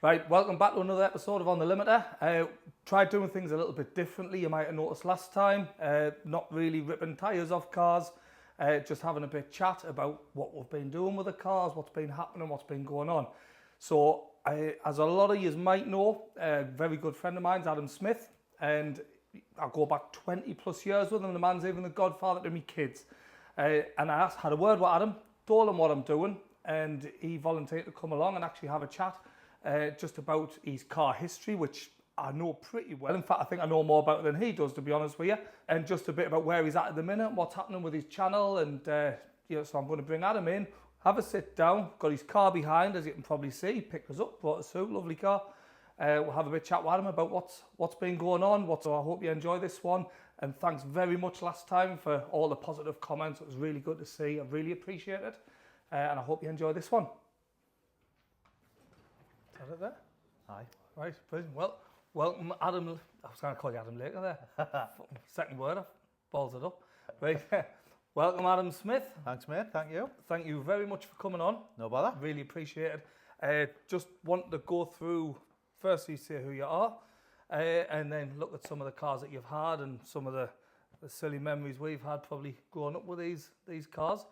Right, welcome back to another episode of On The Limiter. Tried doing things a little bit differently, you might have noticed last time. Not really ripping tyres off cars, just having a bit chat about what we've been doing with the cars, what's been happening, what's been going on. So, as a lot of you might know, a very good friend of mine's Adam Smith, and I go back 20 plus years with him. The man's even the godfather to me kids. And I had a word with Adam, told him what I'm doing, and he volunteered to come along and actually have a chat just about his car history, which I know pretty well. In fact, I think I know more about it than he does, to be honest with you. And just a bit about where he's at the minute, what's happening with his channel. And so I'm going to bring Adam in, have a sit down. Got his car behind, as you can probably see. Picked us up, brought us through, lovely car. We'll have a bit chat with Adam about what's been going on. So I hope you enjoy this one. And thanks very much last time for all the positive comments. It was really good to see. I really appreciate it. And I hope you enjoy this one. Is that it there? Aye. Right, brilliant. Well, welcome Adam. I was going to call you Adam later there. Second word, I balls it up. Right. Welcome Adam Smith. Thanks, mate. Thank you. Thank you very much for coming on. No bother. Really appreciate it. Just want to go through, firstly say who you are, and then look at some of the cars that you've had and some of the silly memories we've had probably growing up with these cars.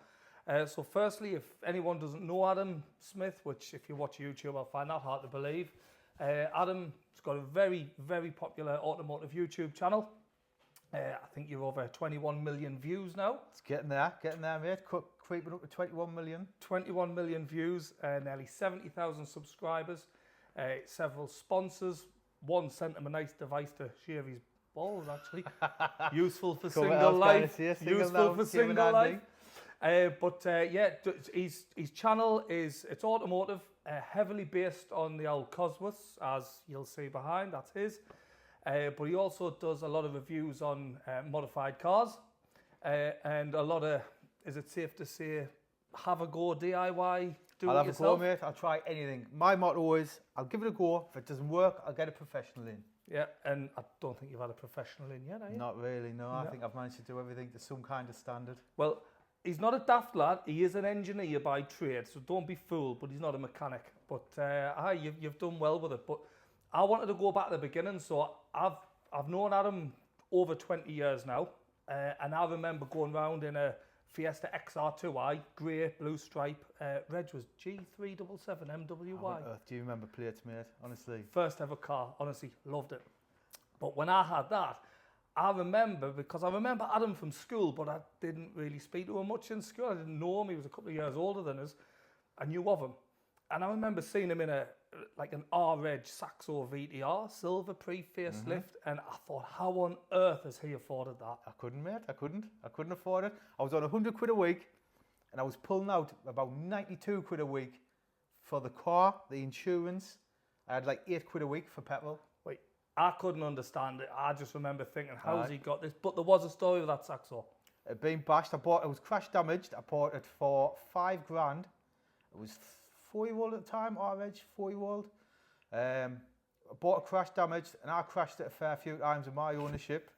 So firstly, if anyone doesn't know Adam Smith, which if you watch YouTube, I'll find that hard to believe. Adam's got a very, very popular automotive YouTube channel. I think you're over 21 million views now. It's getting there, mate. Creeping up to 21 million. 21 million views, nearly 70,000 subscribers, several sponsors. One sent him a nice device to shave his balls, actually. Useful for single life. Useful for single life. His channel it's automotive, heavily based on the old Cosworths, as you'll see behind, that's his. But he also does a lot of reviews on modified cars, and a lot of, is it safe to say, have a go DIY, I'll have a go, mate. I'll try anything. My motto is, I'll give it a go. If it doesn't work, I'll get a professional in. Yeah, and I don't think you've had a professional in yet, are you? Not really, no. I think I've managed to do everything to some kind of standard. Well, he's not a daft lad. He is an engineer by trade, so don't be fooled. But he's not a mechanic. But you've done well with it. But I wanted to go back to the beginning. So I've known Adam over 20 years now, and I remember going round in a Fiesta XR2i, grey, blue stripe. Reg was G377 MWY. How on earth do you remember plates, mate? Honestly. First ever car. Honestly, loved it. But when I had that, I remember Adam from school, but I didn't really speak to him much in school. I didn't know him. He was a couple of years older than us. I knew of him. And I remember seeing him in an R-Reg Saxo VTR, silver pre-facelift. And I thought, how on earth has he afforded that? I couldn't, mate. I couldn't afford it. I was on 100 quid a week, and I was pulling out about 92 quid a week for the car, the insurance. I had like 8 quid a week for petrol. I couldn't understand it. I just remember thinking, how's he got this? But there was a story with that Saxo. It being bashed. It was crash damaged. I bought it for $5,000. It was 4-year-old at the time, R-Reg, 4-year-old. I bought it crash damaged, and I crashed it a fair few times in my ownership.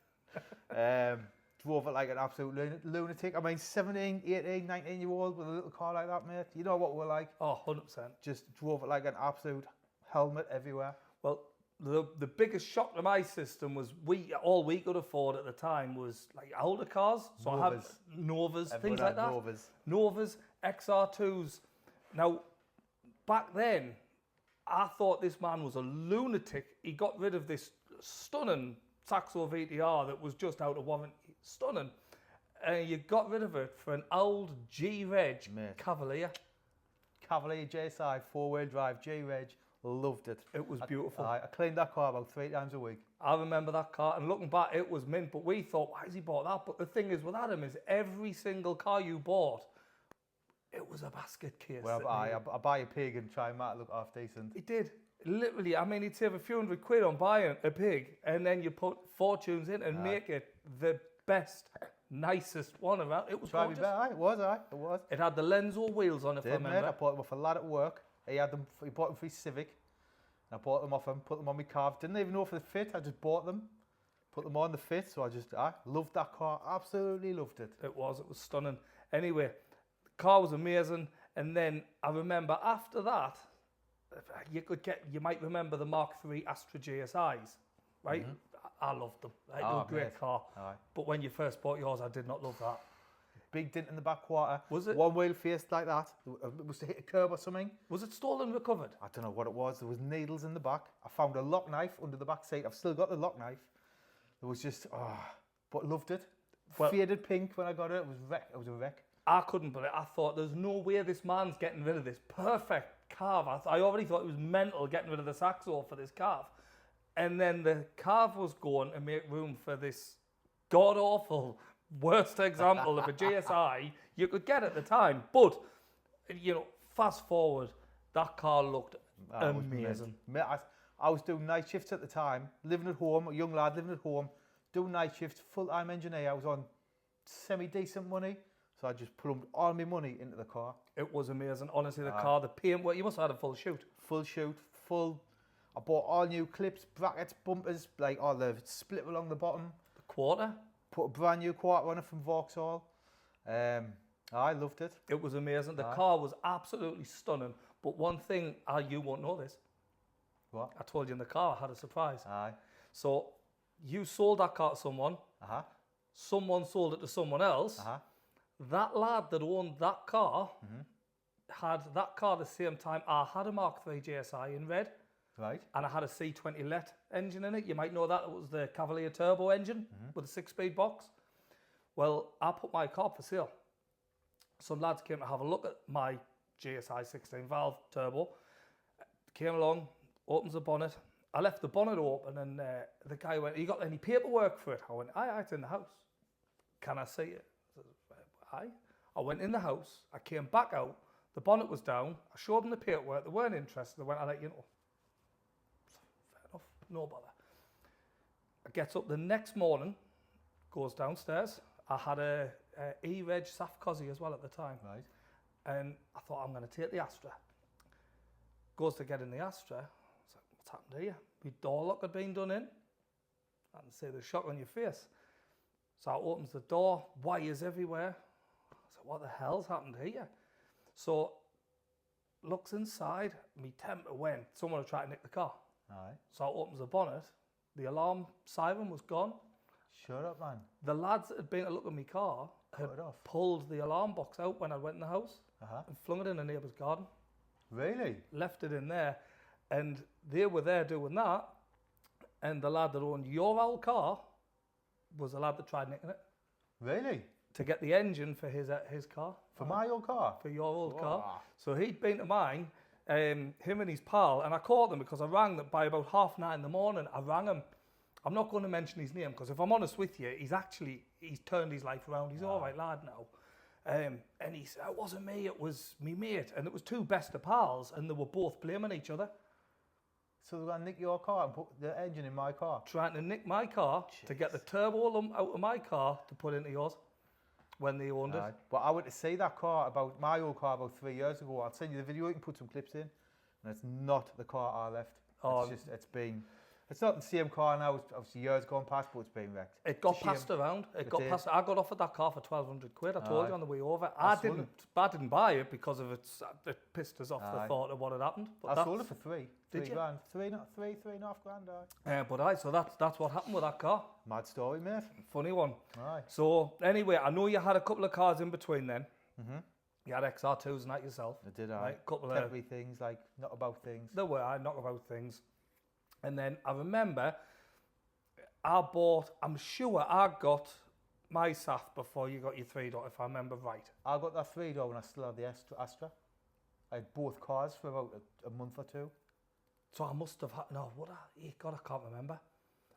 Drove it like an absolute lunatic. I mean, 17, 18, 19-year-old with a little car like that, mate. You know what we're like. Oh, 100%. Just drove it like an absolute helmet everywhere. Well, the biggest shock to my system was all we could afford at the time was like older cars. So I had Novas, things like that. Novas, XR2s. Now, back then, I thought this man was a lunatic. He got rid of this stunning Saxo VTR that was just out of warranty. Stunning. And you got rid of it for an old G-Reg Cavalier. Cavalier GSI, 4-wheel drive, G-Reg. Loved it. It was beautiful. I cleaned that car about 3 times a week. I remember that car, and looking back, it was mint. But we thought, why has he bought that? But the thing is with Adam is every single car you bought, it was a basket case. Well, I buy a pig and try and make it look half decent. He did. Literally, I mean, he'd save a few $100 on buying a pig, and then you put fortunes in and make it the best, nicest one around. It was gorgeous. It was. It had the Lenzo wheels on it, if I remember. I bought them off a lad at work. He bought them for his Civic. And I bought them off him, put them on my car. Didn't even know for the fit. I just bought them, put them on the fit. So I loved that car. Absolutely loved it. It was stunning. Anyway, the car was amazing. And then I remember after that, you might remember the Mark III Astra GSIs, right? I loved them. They were a great car. Aye. But when you first bought yours, I did not love that. Big dent in the back quarter. Was it? One wheel faced like that. It must have hit a curb or something. Was it stolen and recovered? I don't know what it was. There was needles in the back. I found a lock knife under the back seat. I've still got the lock knife. It was just, but loved it. Well, faded pink when I got it. It was wreck. It was a wreck. I couldn't believe it. I thought, there's no way this man's getting rid of this perfect carve. I already thought it was mental getting rid of the Saxo for this carve. And then the carve was going to make room for this god-awful worst example of a GSI you could get at the time. But, fast forward, that car looked amazing. I was doing night shifts at the time, living at home, a young lad living at home, doing night shifts, full-time engineer. I was on semi-decent money, so I just plumbed all my money into the car. It was amazing. Honestly, the car, the paint, you must have had a full shoot. Full shoot, I bought all new clips, brackets, bumpers, like all the split along the bottom. The quarter? Put a brand new quarter on it from Vauxhall. I loved it. It was amazing. The car was absolutely stunning. But one thing, you won't know this. What? I told you in the car I had a surprise. Aye. So you sold that car to someone. Someone sold it to someone else. That lad that owned that car had that car the same time I had a Mark III GSI in red. Right. And I had a C20 LET engine in it. You might know that. It was the Cavalier turbo engine with a 6-speed box. Well, I put my car for sale. Some lads came to have a look at my GSI 16 valve turbo. Came along, opens the bonnet. I left the bonnet open and the guy went, "You got any paperwork for it?" I went, "Aye, it's in the house. Can I see it?" I said, "Aye." I went in the house. I came back out. The bonnet was down. I showed them the paperwork. They weren't interested. They went, "I'll let you know." No bother. I gets up the next morning, goes downstairs. I had a E-Reg Sapphire Cosworth as well at the time. Right. And I thought, I'm going to take the Astra. Goes to get in the Astra. I was like, "What's happened here?" My door lock had been done in. I can see the shock on your face. So I opens the door, wires everywhere. I said, "What the hell's happened here?" So looks inside, me temper went. Someone had tried to nick the car. Aye. So I opens the bonnet, the alarm siren was gone. Shut up, man. The lads that had been to look at my car had pulled the alarm box out when I went in the house and flung it in a neighbour's garden. Really? Left it in there. And they were there doing that. And the lad that owned your old car was the lad that tried nicking it. Really? To get the engine for his car. For my old car? For your old car. So he'd been to mine. Him and his pal, and I caught them because I rang them by about 9:30 in the morning. I rang him. I'm not going to mention his name because if I'm honest with you, he's turned his life around. He's all right lad now. And he said, "It wasn't me, it was me mate." And it was two best of pals, and they were both blaming each other. So they're going to nick your car and put the engine in my car? Trying to nick my car to get the turbo out of my car to put into yours when they owned it. But I went to see that car, my old car, about 3 years ago. I'll send you the video, you can put some clips in. And it's not the car I left. It's not the same car now, it's obviously years gone past, but it's been wrecked. It got passed around. I got offered that car for 1,200 quid. I told you on the way over. I didn't buy it because of it pissed us off the thought of what had happened. But I sold it for three. Did you? Grand. Three and a half grand. So that's what happened with that car. Mad story, mate. Funny one. Aye. So anyway, I know you had a couple of cars in between then. You had XR2s and that yourself. I did, right? Couple of temporary things, like not about things. There were, not about things. And then I remember I'm sure I got my Saf before you got your 3-door, if I remember right. I got that 3-door when I still had the Astra. I had both cars for about a month or two. So I must have had, God, I can't remember.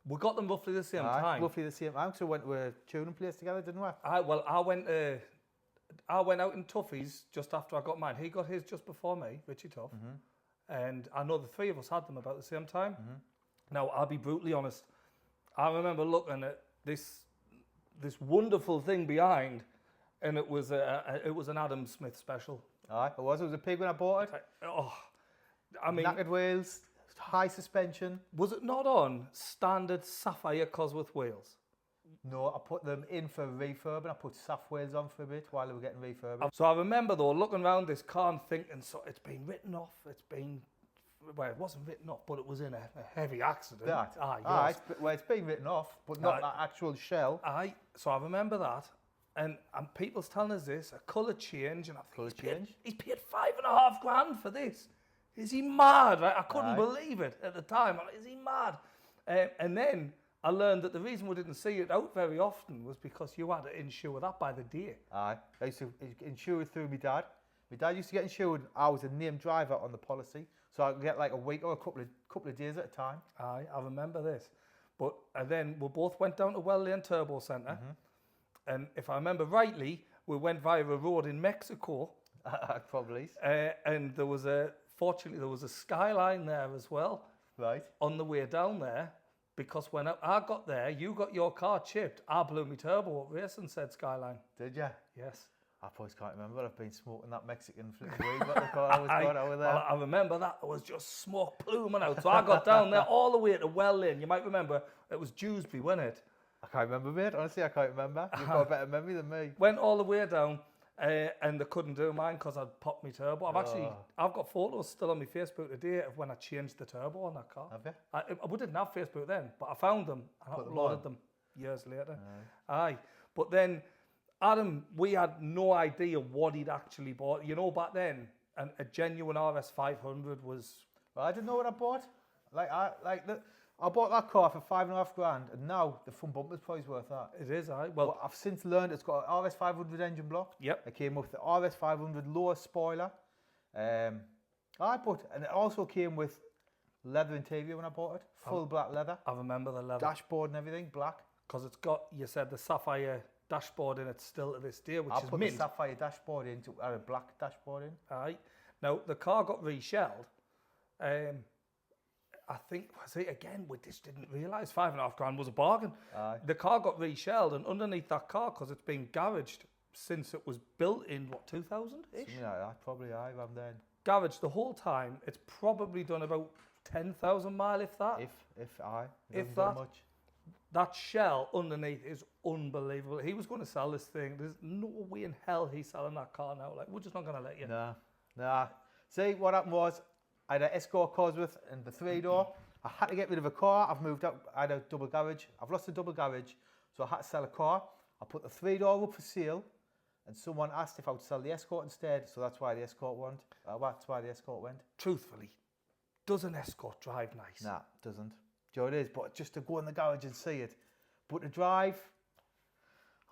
We got them roughly the same time. Roughly the same time, so we went to a tuning place together, didn't we? I went out in Tuffy's just after I got mine. He got his just before me, Richie Tuff. And I know the three of us had them about the same time. Now, I'll be brutally honest. I remember looking at this wonderful thing behind, and it was an Adam Smith special. Aye, it was. It was a pig when I bought it. I mean, knackered wheels, high suspension. Was it not on standard Sapphire Cosworth wheels? No, I put them in for refurb and I put Saff wheels on for a bit while they were getting refurbed. So I remember though looking around this car and thinking, so it's been written off, it's been well, it wasn't written off, but it was in a heavy accident. That? Aye, Aye, yes. well, it's been written off, but not Aye. that actual shell. Aye, so I remember that. And people's telling us this, a colour change, and I think Colour change? he's paid $5,500 for this. Is he mad? Right? I couldn't Aye. believe it at the time. I'm like, is he mad? And then I learned that the reason we didn't see it out very often was because you had to insure that by the day. Aye, I used to insure it through my dad. My dad used to get insured. I was a named driver on the policy, so I could get like a week or a couple of days at a time. Aye, I remember this. But and then we both went down to Well Lane Turbo Centre. And if I remember rightly, we went via a road in Mexico. Probably. And fortunately, there was a skyline there as well. Right. On the way down there, because when I got there, you got your car chipped. I blew my turbo up racing, said Skyline. Did you? Yes. I probably can't remember. I've been smoking that Mexican flipping weed. What the car I was got over there. Well, I remember that. There was just smoke pluming out. So I got down there all the way to Well Lane. You might remember, it was Dewsbury, wasn't it? I can't remember, mate. Honestly, I can't remember. You've got a better memory than me. Went all the way down, and they couldn't do mine because I'd popped my turbo. I've got photos still on my Facebook today of when I changed the turbo on that car. Have you? We didn't have Facebook then, but I found them and Put them uploaded on. them years later. Aye. But then, Adam, we had no idea what he'd actually bought. You know, back then, a genuine RS 500 was... Well, I didn't know what I bought. I bought that car for $5,500, and now the front bumper's probably worth that. It is, aye. Well, I've since learned it's got an RS 500 engine block. Yep. It came with the RS 500 lower spoiler. And it also came with leather interior when I bought it. Full black leather. I remember the leather. Dashboard and everything, black. Because it's got, you said, the Sapphire dashboard in it still to this day, which I is put mint. the Sapphire dashboard in, a black dashboard in. Aye. Now, the car got reshelled. I think, we just didn't realise $5,500 was a bargain. Aye. The car got reshelled, and underneath that car, because it's been garaged since it was built in, 2000-ish? Something like that, probably around then. Garaged the whole time. It's probably done about 10,000 mile, if that. If I. If that. Much. That shell underneath is unbelievable. He was going to sell this thing. There's no way in hell he's selling that car now. Like, we're just not going to let you. Nah. See, what happened was, I had an Escort Cosworth and the 3-door. I had to get rid of a car. I've moved out. I had a double garage. I've lost the double garage, so I had to sell a car. I put the 3-door up for sale, and someone asked if I would sell the Escort instead, so that's why the Escort went. That's why the Escort went. Truthfully, does an Escort drive nice? Nah, doesn't. Do you know what it is? But just to go in the garage and see it. But to drive,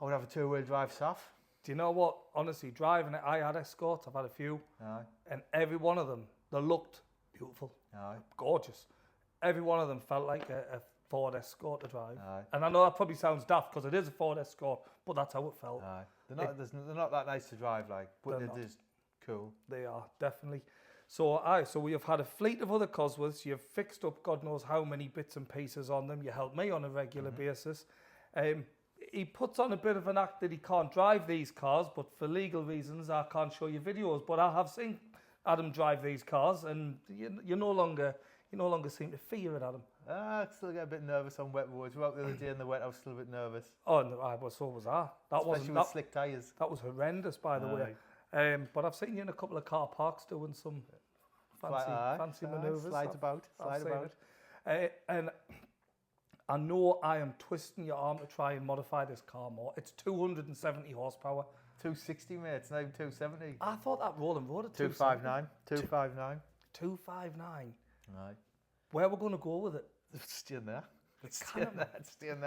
I would have a 2-wheel drive Saf. Do you know what? Honestly, driving it, I had Escorts. I've had a few. Aye. And every one of them, they looked beautiful. Aye. Gorgeous. Every one of them felt like a Ford Escort to drive. Aye. And I know that probably sounds daft because it is a Ford Escort, but that's how it felt. Aye. They're not that nice to drive like, but they're just cool. They are, definitely. So we have had a fleet of other Cosworths. You've fixed up God knows how many bits and pieces on them. You help me on a regular basis. He puts on a bit of an act that he can't drive these cars, but for legal reasons, I can't show you videos. But I have seen Adam drive these cars, and you no longer seem to fear it, Adam. I still get a bit nervous on wet roads. We were out the other day in the wet. I was still a bit nervous. Oh, no, so was I. Especially with slick tyres. That was horrendous, by the way. But I've seen you in a couple of car parks doing some fancy manoeuvres. Slide about. And I know I am twisting your arm to try and modify this car more. It's 270 horsepower. 260, mate. It's not even 270. I thought that rolling road at 259. 259. 259. Right. Where we're going to go with it? It's staying there. It's staying there, mate. It's staying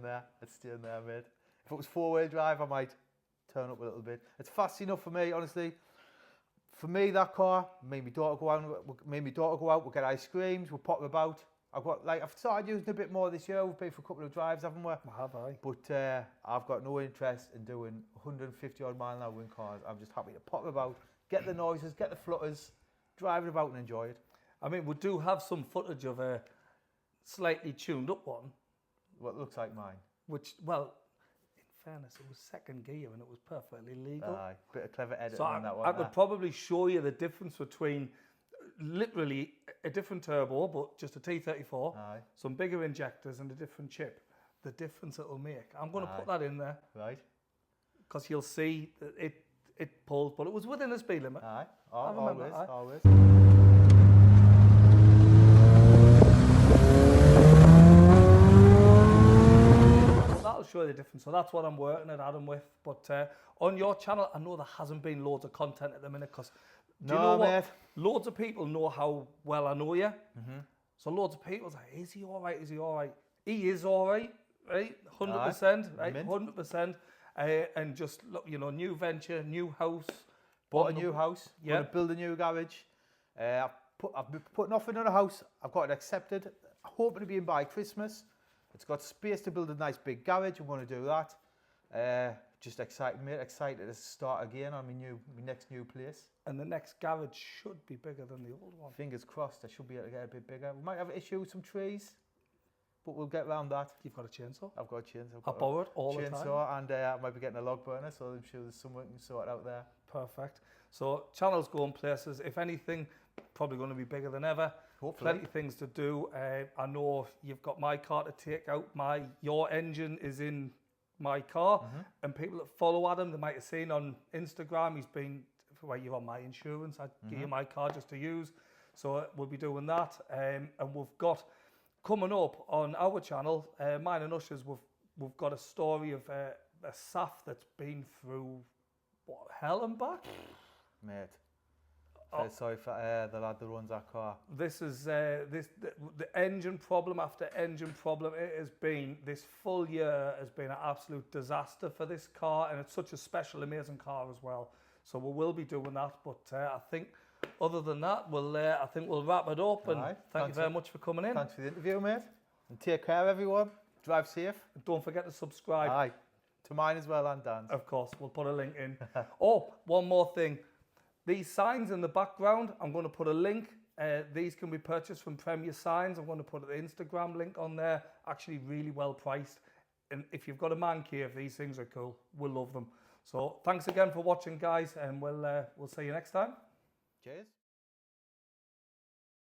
there, mate. If it was 4-wheel drive, I might turn up a little bit. It's fast enough for me, honestly. For me, that car made my daughter go out. We'll get ice creams. We'll pop about. I've started using a bit more this year. We've paid for a couple of drives, haven't we? Have I? But I've got no interest in doing 150 odd mile an hour in cars. I'm just happy to pop about, get the noises, get the flutters, drive it about and enjoy it. I mean, we do have some footage of a slightly tuned up one. What looks like mine. Which, well, in fairness, it was second gear and it was perfectly legal. Aye, bit of clever editing so on that one. I could probably show you the difference between literally a different turbo, but just a T34, Aye. some bigger injectors and a different chip. The difference it'll make. I'm going to put that in there. Right. Because you'll see that it pulls, but it was within the speed limit. Aye. I remember, Always. different. So that's what I'm working at Adam with. But on your channel, I know there hasn't been loads of content at the minute because do you know what? Mate. Loads of people know how well I know you. So loads of people say, is he all right? Is he all right? He is all right, right? 100%, right? mint. 100%. And just look, you know, new venture, new house. Bought a new house. Yeah. Going to build a new garage. I've been putting off another house. I've got it accepted. Hoping to be in by Christmas. It's got space to build a nice big garage. I'm going to do that. Just excited, mate. Excited to start again on my next new place. And the next garage should be bigger than the old one. Fingers crossed. I should be able to get a bit bigger. We might have an issue with some trees, but we'll get around that. You've got a chainsaw? I've got a chainsaw. I borrow it all the time. Chainsaw, and I might be getting a log burner, so I'm sure there's someone can sort it out there. Perfect. So channel's going places. If anything, probably going to be bigger than ever. Hopefully. Plenty of things to do. I know you've got my car to take out. Your engine is in my car, and people that follow Adam, they might have seen on Instagram, he's been, well, you're on my insurance, I give you my car just to use. So we'll be doing that. And we've got coming up on our channel, mine and Usher's, we've got a story of a Saph that's been through, what, hell and back? Mate. Sorry for the lad that runs our car. This is the engine problem after engine problem. It has been, this full year has been an absolute disaster for this car, and it's such a special, amazing car as well. So we will be doing that, but I think other than that, I think we'll wrap it up. And thank you very much for coming in. Thanks for the interview, mate. And take care, everyone. Drive safe. And don't forget to subscribe. Aye. To mine as well and Dan's. Of course, we'll put a link in. Oh, one more thing. These signs in the background, I'm going to put a link. These can be purchased from Premier Signs. I'm going to put the Instagram link on there. Actually, really well priced. And if you've got a man cave, these things are cool. We'll love them. So thanks again for watching, guys, and we'll see you next time. Cheers.